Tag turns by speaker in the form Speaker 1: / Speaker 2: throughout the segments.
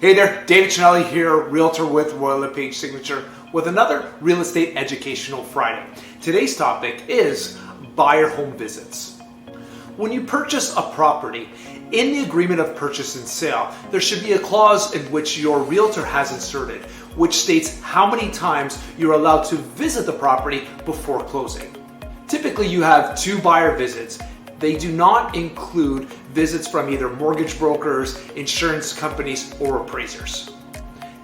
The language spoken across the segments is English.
Speaker 1: Hey there, David Cinelli here, Realtor with Royal LePage Signature with another Real Estate Educational Friday. Today's topic is buyer home visits. When you purchase a property, in the agreement of purchase and sale, there should be a clause in which your realtor has inserted, which states how many times you're allowed to visit the property before closing. Typically, you have 2 buyer visits. They do not include visits from either mortgage brokers, insurance companies, or appraisers.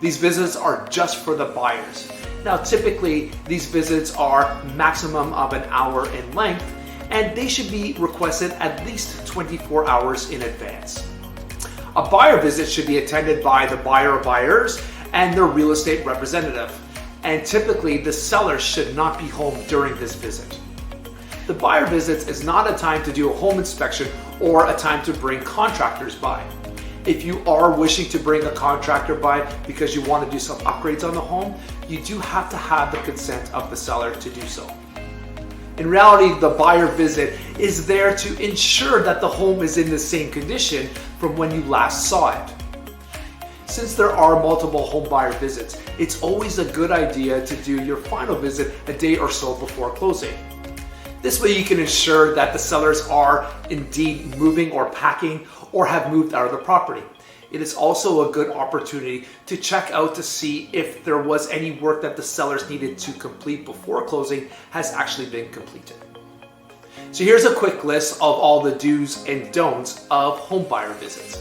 Speaker 1: These visits are just for the buyers. Now, typically, these visits are maximum of an hour in length, and they should be requested at least 24 hours in advance. A buyer visit should be attended by the buyer or buyers and their real estate representative, and typically the seller should not be home during this visit. The buyer visits is not a time to do a home inspection or a time to bring contractors by. If you are wishing to bring a contractor by because you want to do some upgrades on the home, you do have to have the consent of the seller to do so. In reality, the buyer visit is there to ensure that the home is in the same condition from when you last saw it. Since there are multiple home buyer visits, it's always a good idea to do your final visit a day or so before closing. This way you can ensure that the sellers are indeed moving or packing or have moved out of the property. It is also a good opportunity to check out to see if there was any work that the sellers needed to complete before closing has actually been completed. So here's a quick list of all the do's and don'ts of home buyer visits.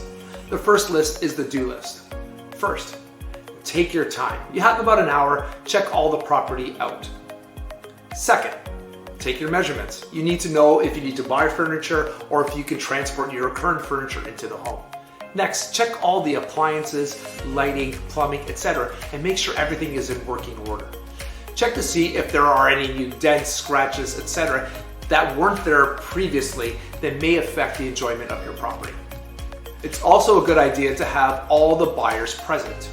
Speaker 1: The first list is the do list. First, take your time. You have about an hour, check all the property out. Second, take your measurements. You need to know if you need to buy furniture or if you can transport your current furniture into the home. Next, check all the appliances, lighting, plumbing, etc., and make sure everything is in working order. Check to see if there are any new dents, scratches, etc. that weren't there previously that may affect the enjoyment of your property. It's also a good idea to have all the buyers present.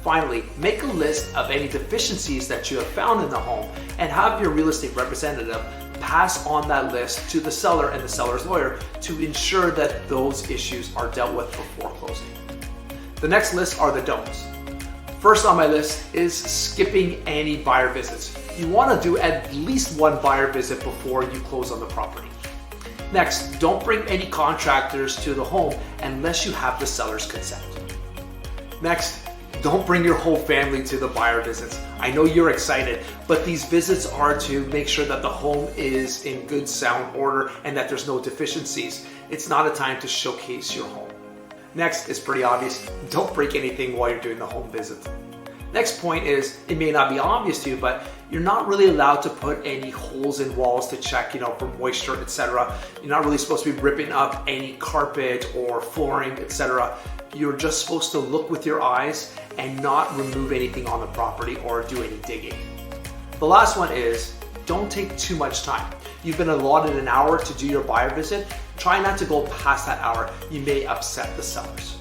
Speaker 1: Finally, make a list of any deficiencies that you have found in the home and have your real estate representative pass on that list to the seller and the seller's lawyer to ensure that those issues are dealt with before closing. The next list are the don'ts. First on my list is skipping any buyer visits. You want to do at least 1 buyer visit before you close on the property. Next, don't bring any contractors to the home unless you have the seller's consent. Next, don't bring your whole family to the buyer visits. I know you're excited, but these visits are to make sure that the home is in good sound order and that there's no deficiencies. It's not a time to showcase your home. Next is pretty obvious. Don't break anything while you're doing the home visit. Next point is, it may not be obvious to you, but you're not really allowed to put any holes in walls to check, for moisture, etc. You're not really supposed to be ripping up any carpet or flooring, etc. You're just supposed to look with your eyes and not remove anything on the property or do any digging. The last one is, don't take too much time. You've been allotted an hour to do your buyer visit. Try not to go past that hour. You may upset the sellers.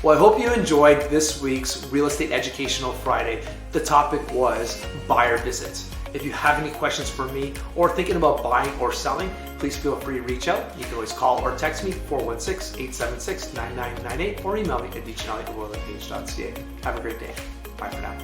Speaker 1: Well, I hope you enjoyed this week's Real Estate Educational Friday. The topic was buyer visits. If you have any questions for me or thinking about buying or selling, please feel free to reach out. You can always call or text me 416-876-9998 or email me at dcinelli@royallepage.ca. Have a great day. Bye for now.